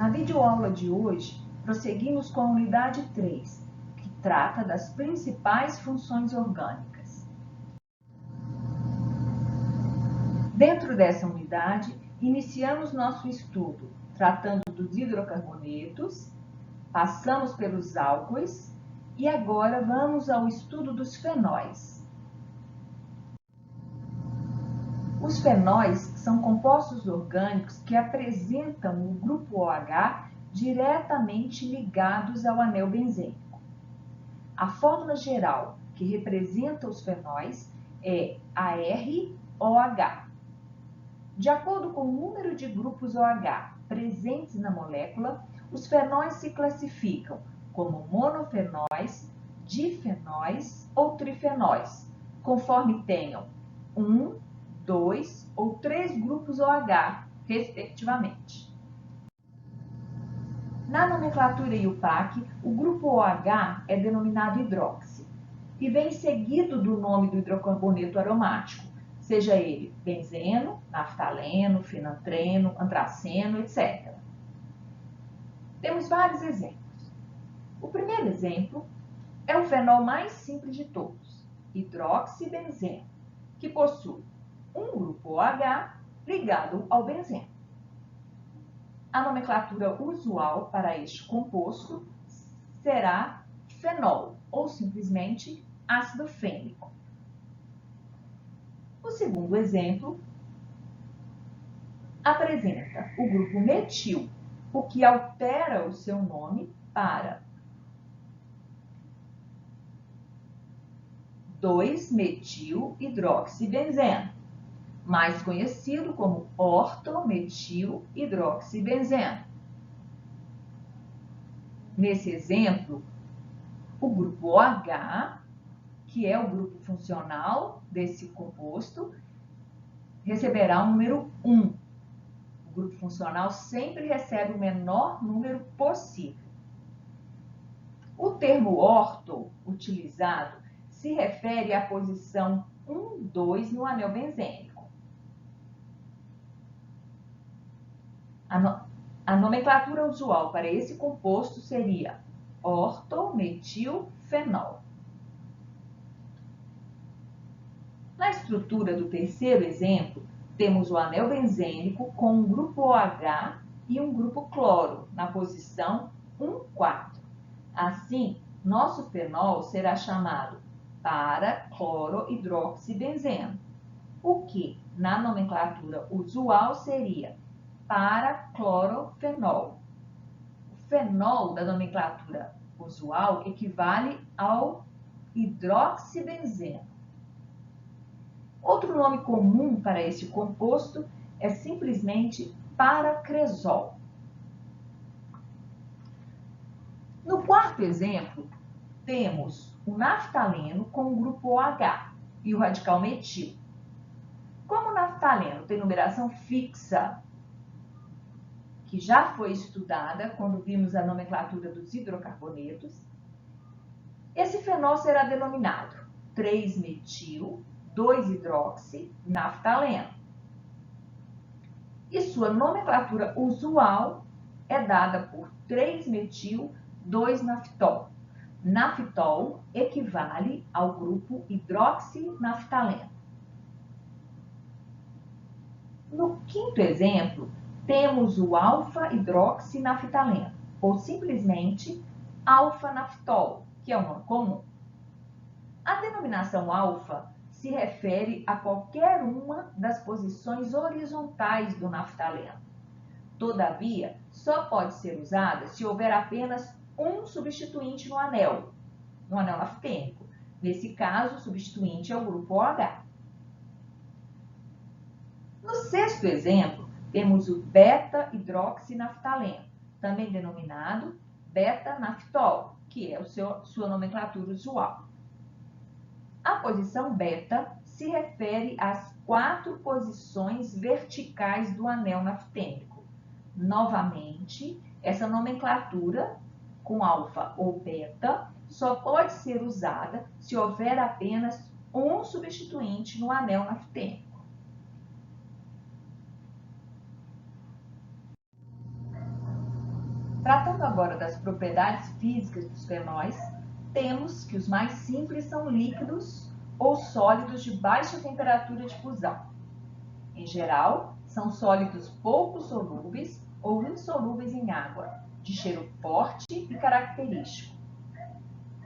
Na videoaula de hoje, prosseguimos com a unidade 3, que trata das principais funções orgânicas. Dentro dessa unidade, iniciamos nosso estudo tratando dos hidrocarbonetos, passamos pelos álcoois e agora vamos ao estudo dos fenóis. Os fenóis são compostos orgânicos que apresentam o grupo OH diretamente ligados ao anel benzênico. A fórmula geral que representa os fenóis é ArOH. De acordo com o número de grupos OH presentes na molécula, os fenóis se classificam como monofenóis, difenóis ou trifenóis, conforme tenham 1, 2 ou 3 grupos OH, respectivamente. Na nomenclatura IUPAC, o grupo OH é denominado hidroxi e vem seguido do nome do hidrocarboneto aromático, seja ele benzeno, naftaleno, fenantreno, antraceno, etc. Temos vários exemplos. O primeiro exemplo é o fenol mais simples de todos, hidroxibenzeno, que possui um grupo OH ligado ao benzeno. A nomenclatura usual para este composto será fenol ou simplesmente ácido fênico. O segundo exemplo apresenta o grupo metil, o que altera o seu nome para 2-metil-hidroxibenzeno, mais conhecido como ortometil-hidroxibenzeno. Nesse exemplo, o grupo OH, que é o grupo funcional desse composto, receberá o número 1. O grupo funcional sempre recebe o menor número possível. O termo orto utilizado se refere à posição 1, 2 no anel benzênico. A nomenclatura usual para esse composto seria ortometilfenol. Na estrutura do terceiro exemplo, temos o anel benzênico com um grupo OH e um grupo cloro na posição 1, 4. Assim, nosso fenol será chamado para-clorohidroxibenzeno, o que, na nomenclatura usual, seria para-clorofenol. O fenol da nomenclatura usual equivale ao hidroxibenzeno. Outro nome comum para esse composto é simplesmente paracresol. No quarto exemplo, temos o naftaleno com o grupo OH e o radical metil. Como o naftaleno tem numeração fixa, que já foi estudada quando vimos a nomenclatura dos hidrocarbonetos, esse fenol será denominado 3-metil-2-hidroxi-naftaleno. E sua nomenclatura usual é dada por 3-metil-2-naftol. Naftol equivale ao grupo hidroxinaftaleno. No quinto exemplo, temos o alfa-hidroxinaftaleno, ou simplesmente alfa-naftol, que é um nome comum. A denominação alfa se refere a qualquer uma das posições horizontais do naftaleno. Todavia, só pode ser usada se houver apenas um substituinte no anel naftênico. Nesse caso, o substituinte é o grupo OH. No sexto exemplo, temos o beta-hidroxinaftaleno, também denominado beta-naftol, que é sua nomenclatura usual. A posição beta se refere às 4 posições verticais do anel naftênico. Novamente, essa nomenclatura com alfa ou beta só pode ser usada se houver apenas um substituinte no anel naftênico. Tratando agora das propriedades físicas dos fenóis, temos que os mais simples são líquidos ou sólidos de baixa temperatura de fusão. Em geral, são sólidos pouco solúveis ou insolúveis em água, de cheiro forte e característico.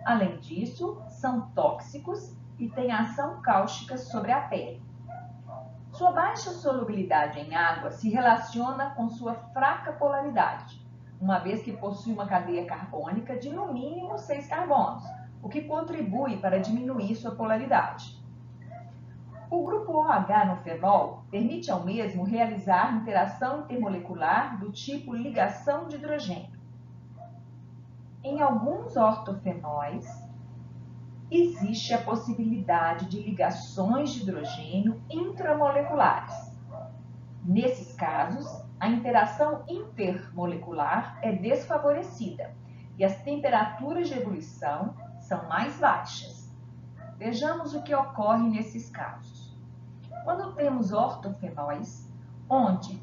Além disso, são tóxicos e têm ação cáustica sobre a pele. Sua baixa solubilidade em água se relaciona com sua fraca polaridade, uma vez que possui uma cadeia carbônica de no mínimo 6 carbonos, o que contribui para diminuir sua polaridade. O grupo OH no fenol permite ao mesmo realizar interação intermolecular do tipo ligação de hidrogênio. Em alguns ortofenóis, existe a possibilidade de ligações de hidrogênio intramoleculares. Nesses casos, a interação intermolecular é desfavorecida e as temperaturas de ebulição são mais baixas. Vejamos o que ocorre nesses casos. Quando temos ortofenóis, onde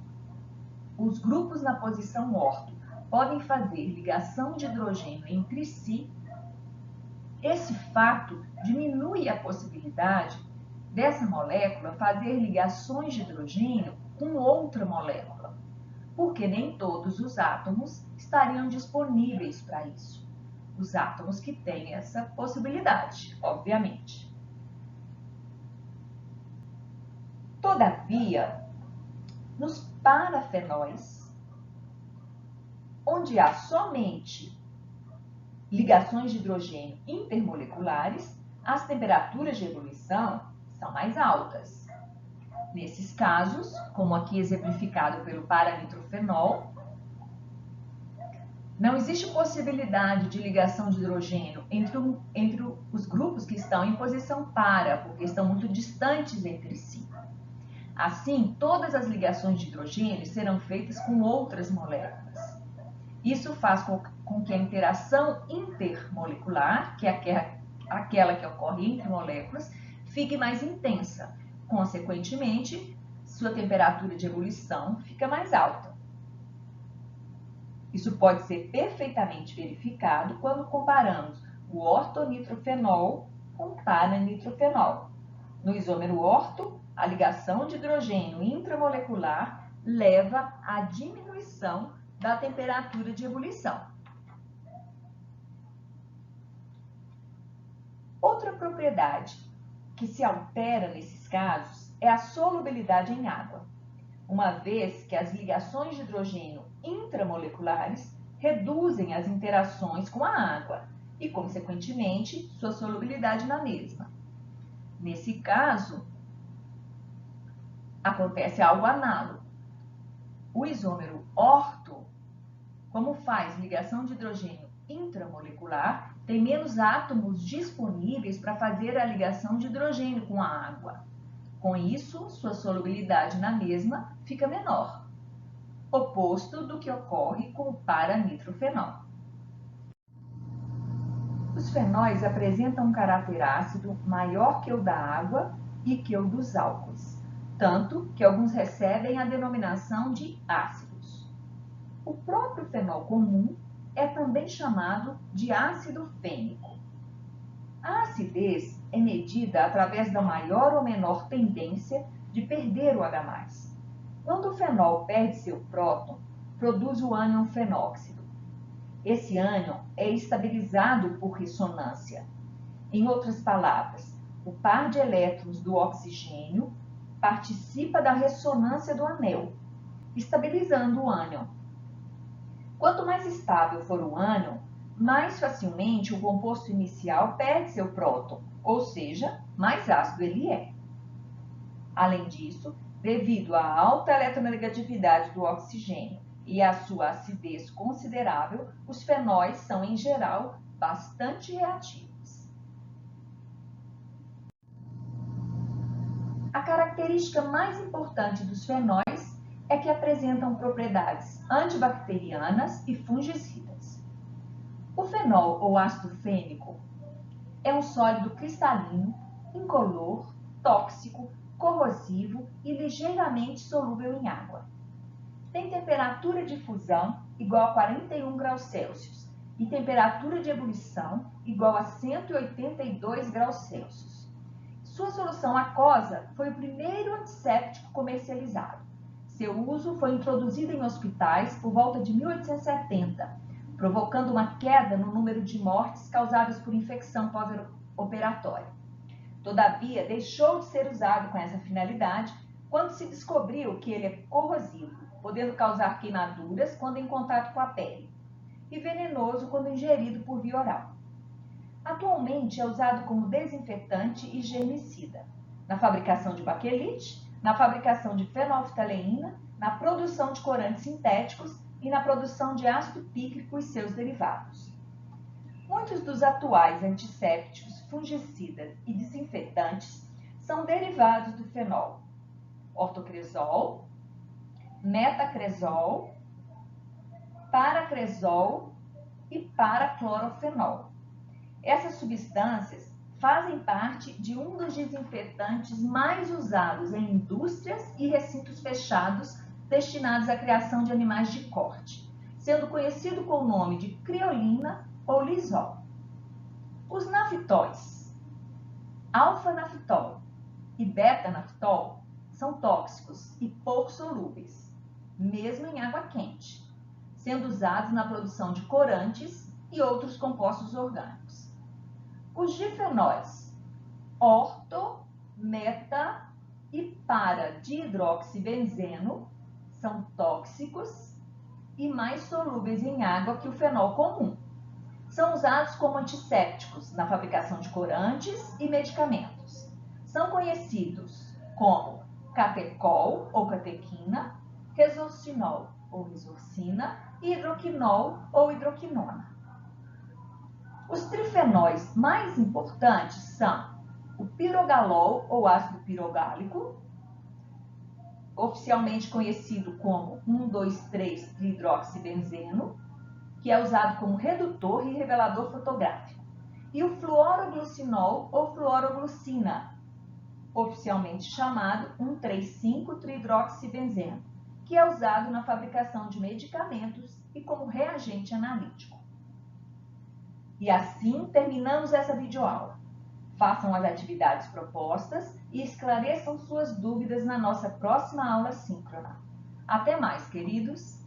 os grupos na posição orto podem fazer ligação de hidrogênio entre si, esse fato diminui a possibilidade dessa molécula fazer ligações de hidrogênio com outra molécula, porque nem todos os átomos estariam disponíveis para isso. Os átomos que têm essa possibilidade, obviamente. Todavia, nos parafenóis, onde há somente ligações de hidrogênio intermoleculares, as temperaturas de ebulição são mais altas. Nesses casos, como aqui exemplificado pelo paranitrofenol, não existe possibilidade de ligação de hidrogênio entre os grupos que estão em posição para, porque estão muito distantes entre si. Assim, todas as ligações de hidrogênio serão feitas com outras moléculas. Isso faz com que a interação intermolecular, que é aquela que ocorre entre moléculas, fique mais intensa. Consequentemente, sua temperatura de ebulição fica mais alta. Isso pode ser perfeitamente verificado quando comparamos o ortonitrofenol com o paranitrofenol. No isômero orto, a ligação de hidrogênio intramolecular leva à diminuição da temperatura de ebulição. Outra propriedade que se altera nesses casos é a solubilidade em água, uma vez que as ligações de hidrogênio intramoleculares reduzem as interações com a água e, consequentemente, sua solubilidade na mesma. Nesse caso, acontece algo análogo. O isômero orto, como faz ligação de hidrogênio intramolecular, tem menos átomos disponíveis para fazer a ligação de hidrogênio com a água. Com isso, sua solubilidade na mesma fica menor, oposto do que ocorre com o paranitrofenol. Os fenóis apresentam um caráter ácido maior que o da água e que o dos álcoois, tanto que alguns recebem a denominação de ácidos. O próprio fenol comum é também chamado de ácido fênico. A acidez é medida através da maior ou menor tendência de perder o H+. Quando o fenol perde seu próton, produz o ânion fenóxido. Esse ânion é estabilizado por ressonância. Em outras palavras, o par de elétrons do oxigênio participa da ressonância do anel, estabilizando o ânion. Quanto mais estável for o ânion, mais facilmente o composto inicial perde seu próton, ou seja, mais ácido ele é. Além disso, devido à alta eletronegatividade do oxigênio e à sua acidez considerável, os fenóis são, em geral, bastante reativos. A característica mais importante dos fenóis é que apresentam propriedades antibacterianas e fungicidas. O fenol ou ácido fênico é um sólido cristalino, incolor, tóxico, corrosivo e ligeiramente solúvel em água. tem temperatura de fusão igual a 41 graus Celsius e temperatura de ebulição igual a 182 graus Celsius. Sua solução aquosa foi o primeiro antisséptico comercializado. Seu uso foi introduzido em hospitais por volta de 1870, provocando uma queda no número de mortes causadas por infecção pós-operatória. Todavia, deixou de ser usado com essa finalidade quando se descobriu que ele é corrosivo, podendo causar queimaduras quando em contato com a pele, e venenoso quando ingerido por via oral. Atualmente é usado como desinfetante e germicida, na fabricação de baquelite, na fabricação de fenolftaleína, na produção de corantes sintéticos e na produção de ácido pícrico e seus derivados. Muitos dos atuais antissépticos, fungicidas e desinfetantes são derivados do fenol: ortocresol, metacresol, paracresol e paraclorofenol. Essas substâncias fazem parte de um dos desinfetantes mais usados em indústrias e recintos fechados destinados à criação de animais de corte, sendo conhecido com o nome de criolina ou lisol. Os naftóis, alfa-naftol e beta-naftol, são tóxicos e pouco solúveis, mesmo em água quente, sendo usados na produção de corantes e outros compostos orgânicos. Os difenóis, orto, meta e para-dihidroxibenzeno, são tóxicos e mais solúveis em água que o fenol comum. São usados como antissépticos na fabricação de corantes e medicamentos. São conhecidos como catecol ou catequina, resorcinol ou resorcina e hidroquinol ou hidroquinona. Os trifenóis mais importantes são o pirogalol ou ácido pirogálico, oficialmente conhecido como 1,2,3-trihidroxibenzeno, que é usado como redutor e revelador fotográfico, e o fluoroglucinol ou fluoroglucina, oficialmente chamado 1,3,5-trihidroxibenzeno, que é usado na fabricação de medicamentos e como reagente analítico. E assim terminamos essa videoaula. Façam as atividades propostas e esclareçam suas dúvidas na nossa próxima aula síncrona. Até mais, queridos!